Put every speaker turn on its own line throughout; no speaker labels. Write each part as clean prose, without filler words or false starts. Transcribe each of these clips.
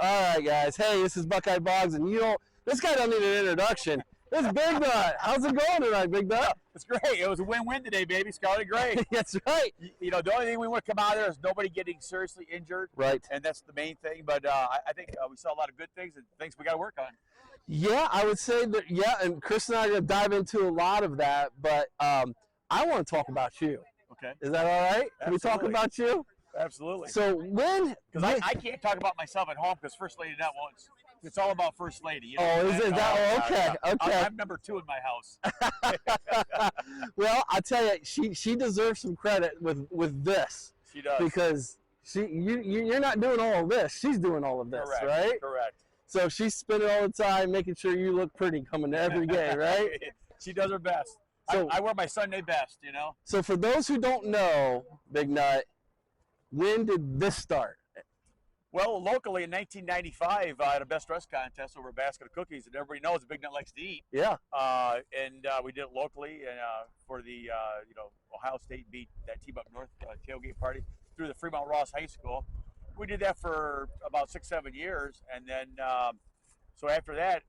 All right, guys. Hey, this is Buckeye Boggs, and this guy don't need an introduction. This is Big Nut. How's it going tonight, Big Nut?
It's great. It was a win-win today, baby. Scarlet Gray.
That's right.
The only thing we want to come out of there is nobody getting seriously injured.
Right.
And that's the main thing. But I think we saw a lot of good things and things we got to work on.
Yeah, I would say that, yeah, and Chris and I are going to dive into a lot of that, but I want to talk about you.
Okay.
Is that all right?
Absolutely.
Can we talk about you?
Absolutely.
So
because I can't talk about myself at home because First Lady that once. It's all about First Lady. You know?
Okay.
I'm number 2 in my house.
Well, I tell you, she deserves some credit with this.
She does.
Because you're not doing all of this. She's doing all of this,
Correct.
right?
Correct.
So she's spending all the time making sure you look pretty coming to every game, right?
She does her best.
So,
I wear my Sunday best, you know?
So for those who don't know, Big Nut, when did this start?
Well, locally in 1995, I had a best dress contest over a basket of cookies, and everybody knows Big Nut likes to eat.
Yeah.
And we did it locally, and for the Ohio State beat that team up north tailgate party through the Fremont Ross High School. We did that for about 6-7 years, and then so after that,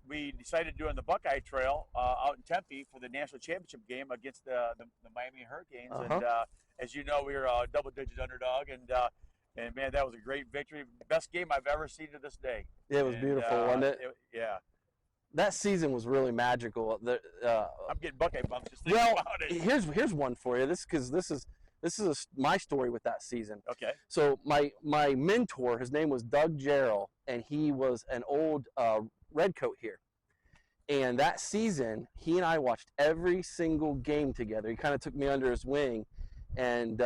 we decided doing the Buckeye Trail out in Tempe for the national championship game against the Miami Hurricanes. And as you know, we were a double-digit underdog, and man, that was a great victory. Best game I've ever seen to this day.
It was beautiful, wasn't it?
Yeah.
That season was really magical.
I'm getting Buckeye bumps just thinking about it.
Here's one for you. This is my story with that season.
Okay.
So my mentor, his name was Doug Jarrell, and he was an old redcoat here. And that season, he and I watched every single game together. He kind of took me under his wing, and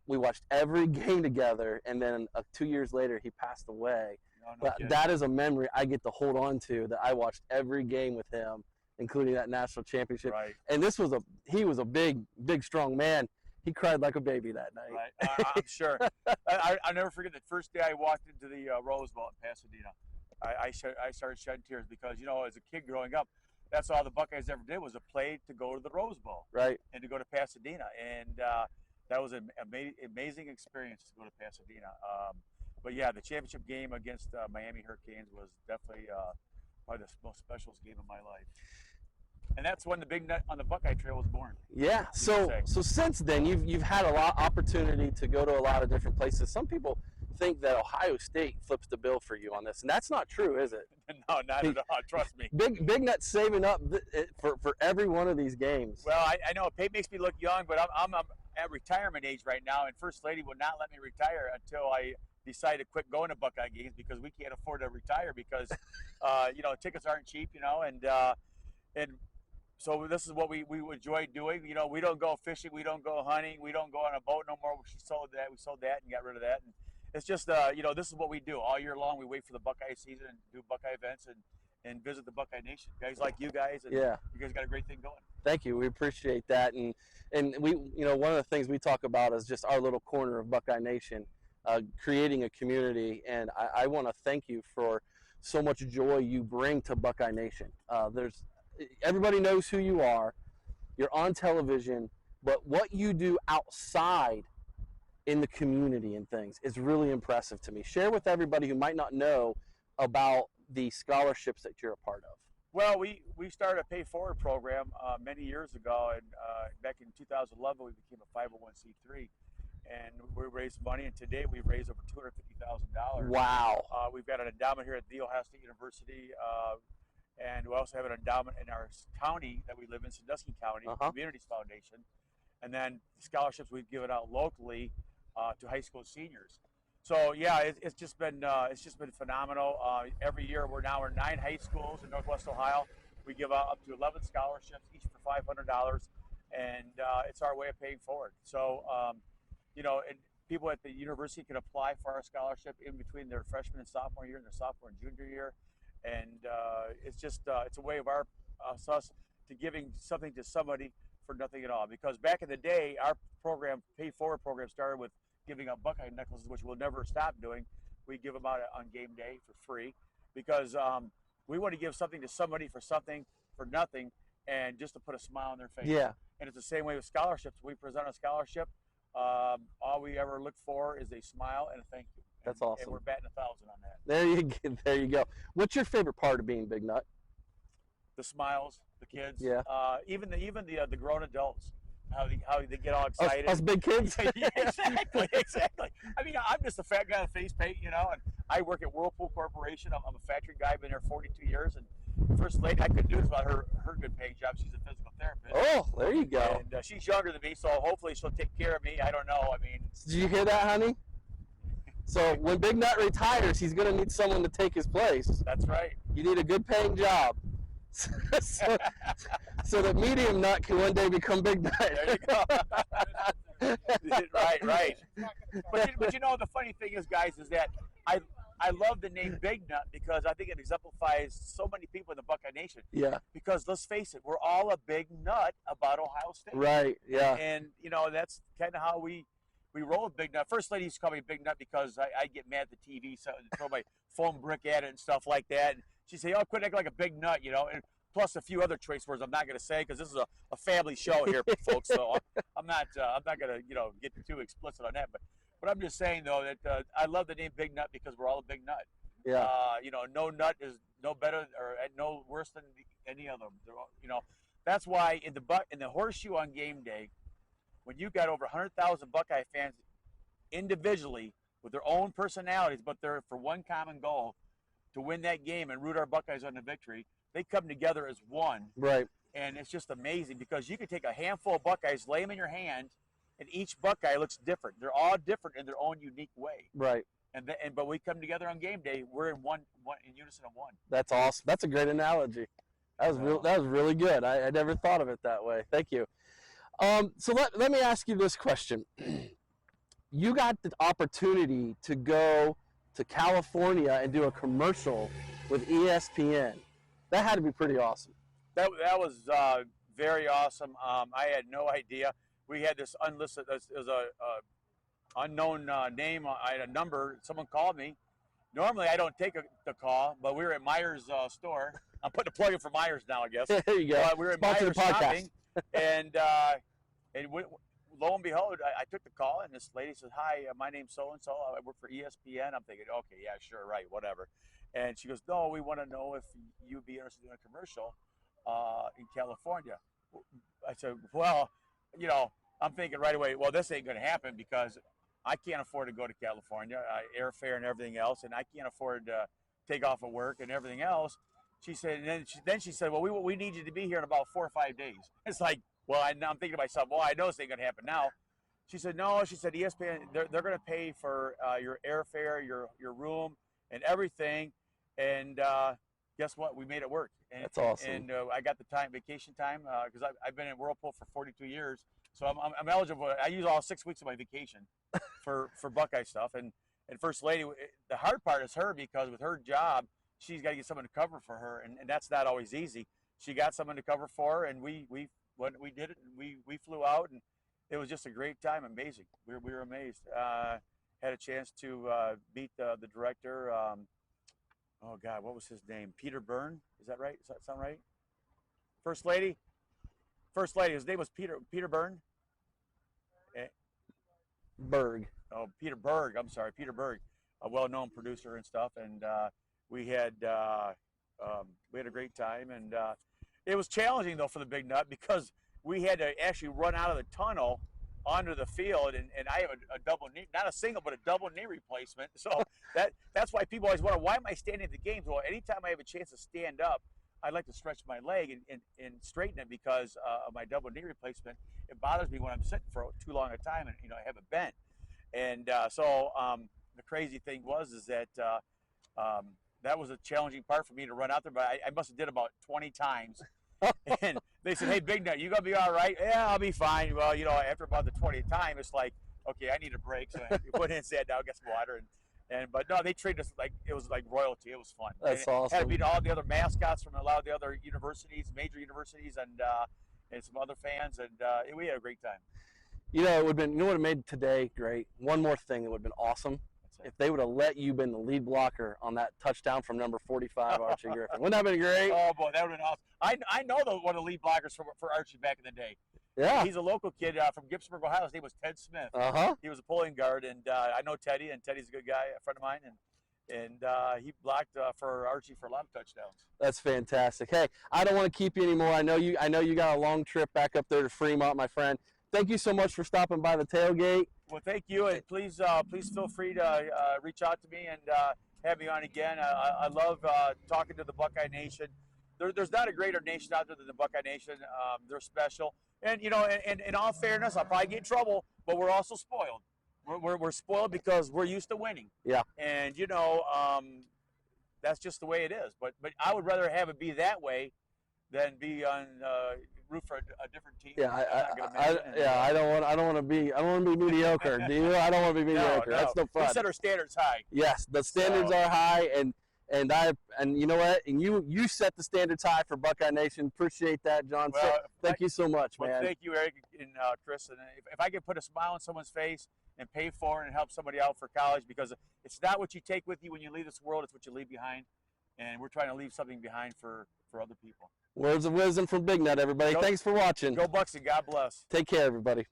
we watched every game together. And then 2 years later, he passed away. But that is a memory I get to hold on to, that I watched every game with him, including that national championship.
Right.
And he was a big, strong man. He cried like a baby that night.
Right. I'm sure. I'll never forget the first day I walked into the Rose Bowl in Pasadena. I started shedding tears because, as a kid growing up, that's all the Buckeyes ever did was a play to go to the Rose Bowl.
Right.
And to go to Pasadena. And that was an amazing experience to go to Pasadena. But yeah, the championship game against Miami Hurricanes was definitely probably the most special game of my life. And that's when the Big Nut on the Buckeye Trail was born.
Yeah. So since then, you've had a lot opportunity to go to a lot of different places. Some people think that Ohio State flips the bill for you on this, and that's not true, is it?
No, not at all. Trust me.
Big Nut's saving up for every one of these games.
Well, I know it makes me look young, but I'm at retirement age right now, and First Lady would not let me retire until I decide to quit going to Buckeye games because we can't afford to retire because tickets aren't cheap, and so this is what we enjoy doing. We don't go fishing, we don't go hunting, we don't go on a boat no more. We sold that and got rid of that. And it's just this is what we do all year long. We wait for the Buckeye season and do Buckeye events and visit the Buckeye Nation. Guys like you guys, and you guys got a great thing going.
Thank you. We appreciate that. And we one of the things we talk about is just our little corner of Buckeye Nation. Creating a community, and I want to thank you for so much joy you bring to Buckeye Nation. Everybody knows who you are. You're on television, but what you do outside in the community and things is really impressive to me. Share with everybody who might not know about the scholarships that you're a part of.
Well, we started a pay forward program many years ago, and back in 2011 we became a 501c3. And we raised money, and today we've raised over $250,000.
Wow.
We've got an endowment here at The Ohio State University, and we also have an endowment in our county that we live in, Sandusky County, Communities Foundation. And then the scholarships we've given out locally to high school seniors. So yeah, it's just been phenomenal. Every year we're in 9 high schools in Northwest Ohio. We give out up to 11 scholarships, each for $500, and it's our way of paying forward. So and people at the university can apply for our scholarship in between their freshman and sophomore year and their sophomore and junior year. And it's just it's a way of us to giving something to somebody for nothing at all. Because back in the day, our program, Pay Forward program, started with giving out Buckeye necklaces, which we'll never stop doing. We give them out on game day for free because we want to give something to somebody for something for nothing, and just to put a smile on their face.
Yeah.
And it's the same way with scholarships. We present a scholarship. All we ever look for is a smile and a thank you.
That's awesome.
And we're batting 1,000 on that.
There you go. What's your favorite part of being Big Nut?
The smiles, the kids,
yeah.
Even the grown adults, how they get all excited.
Us big kids.
Yeah, exactly. I mean, I'm just a fat guy with face paint, and I work at Whirlpool Corporation. I'm a factory guy. I've been there 42 years, and First Lady, I couldn't do this without her good paying job. She's a physical therapist.
Oh, there you go.
And she's younger than me, so hopefully she'll take care of me. I don't know. I mean,
did you hear that, honey? So when Big Nut retires, he's going to need someone to take his place.
That's right.
You need a good paying job. so that Medium Nut can one day become Big Nut.
There you go. Right. But the funny thing is, guys, is that I love the name Big Nut because I think it exemplifies so many people in the Buckeye Nation.
Yeah.
Because let's face it, we're all a big nut about Ohio State.
Right. Yeah.
And that's kind of how we roll with Big Nut. First Lady used to call me Big Nut because I get mad at the TV, so I throw my foam brick at it and stuff like that. And she'd say, "Oh, quit acting like a big nut," and plus a few other choice words I'm not going to say because this is a family show here, folks. So I'm not going to get too explicit on that. But I'm just saying though that I love the name Big Nut because we're all a big nut.
Yeah.
No nut is no better or no worse than any other. That's why in the horseshoe on game day, when you got over 100,000 Buckeye fans individually with their own personalities, but they're for one common goal, to win that game and root our Buckeyes on the victory, they come together as one.
Right.
And it's just amazing because you can take a handful of Buckeyes, lay them in your hand, and each Buckeye looks different. They're all different in their own unique way.
Right.
But we come together on game day. We're in in unison of one.
That's awesome. That's a great analogy. That was really good. I never thought of it that way. Thank you. So let me ask you this question. You got the opportunity to go to California and do a commercial with ESPN. That had to be pretty awesome.
That was very awesome. I had no idea. We had this unlisted, it was a unknown name. I had a number. Someone called me. Normally I don't take the call, but we were at Myers' store. I'm putting a plug in for Myers now, I guess.
There you go.
We were at Myers shopping, and lo and behold, I took the call, and this lady says, "Hi, my name's so-and-so. I work for ESPN." I'm thinking, okay, yeah, sure, right, whatever. And she goes, "No, we want to know if you'd be interested in a commercial in California." I said, "Well, I'm thinking right away, well, this ain't going to happen because I can't afford to go to California, airfare and everything else, and I can't afford to take off of work and everything else." She said, and then she said, "Well, we need you to be here in about 4 or 5 days." It's like, well, I'm thinking to myself, well, I know this ain't going to happen now. She said, "No," she said, "ESPN, they're going to pay for your airfare, your room, and everything." And guess what? We made it work. And,
that's awesome.
And I got the vacation time, because I've been in Whirlpool for 42 years. So I'm eligible. I use all 6 weeks of my vacation for Buckeye stuff. And First Lady, the hard part is her because with her job, she's got to get someone to cover for her. And that's not always easy. She got someone to cover for her, and we did it. And we flew out, and it was just a great time. Amazing. We were amazed. Had a chance to meet the director. Oh God, what was his name? Peter Byrne. Is that right? Does that sound right? First Lady. His name was Peter Byrne.
Berg.
Oh, Peter Berg. I'm sorry, Peter Berg, a well-known producer and stuff. And we had a great time. And it was challenging though for the Big Nut because we had to actually run out of the tunnel onto the field, and I have a double knee, not a single, but a double knee replacement. So that's why people always wonder, why am I standing at the games? Well, anytime I have a chance to stand up, I like to stretch my leg and straighten it because of my double knee replacement. It bothers me when I'm sitting for too long a time and I have it bent. And so the crazy thing is that that was a challenging part for me to run out there, but I must have did about 20 times. And they said, "Hey, Big Nut, you gonna be all right?" "Yeah, I'll be fine." Well, after about the 20th time, it's like, okay, I need a break. So I went in, sat down, got some water, but no, they treated us like it was like royalty. It was fun.
That's awesome.
Had to meet all the other mascots from a lot of the other universities, major universities, and some other fans, and we had a great time.
It would have been. You know what made today great? One more thing that would have been awesome. If they would have let you been the lead blocker on that touchdown from number 45, Archie Griffin. Wouldn't that have been great?
Oh, boy, that would have been awesome. I know one of the lead blockers for Archie back in the day.
Yeah.
He's a local kid from Gibsonburg, Ohio. His name was Ted Smith. He was a pulling guard, and I know Teddy, and Teddy's a good guy, a friend of mine, and he blocked for Archie for a lot of touchdowns.
That's fantastic. Hey, I don't want to keep you anymore. I know you got a long trip back up there to Fremont, my friend. Thank you so much for stopping by the tailgate.
Well, thank you, and please feel free to reach out to me and have me on again. I love talking to the Buckeye Nation. There's not a greater nation out there than the Buckeye Nation. They're special, and in all fairness, I'll probably get in trouble, but we're also spoiled. We're spoiled because we're used to winning.
Yeah.
And that's just the way it is. But I would rather have it be that way than be on root for a different team.
Yeah, I don't want to be mediocre. Do you? I don't want to be mediocre.
No.
That's no fun.
We set our standards high.
Yes, the standards are high, and you know what? And you set the standards high for Buckeye Nation. Appreciate that, John.
Well,
thank you so much, man.
Well, thank you, Eric and Chris. And if I could put a smile on someone's face and pay for it and help somebody out for college, because it's not what you take with you when you leave this world, it's what you leave behind. And we're trying to leave something behind for other people.
Words of wisdom from Big Nut, everybody. Thanks for watching.
Go Bucks and God bless.
Take care, everybody.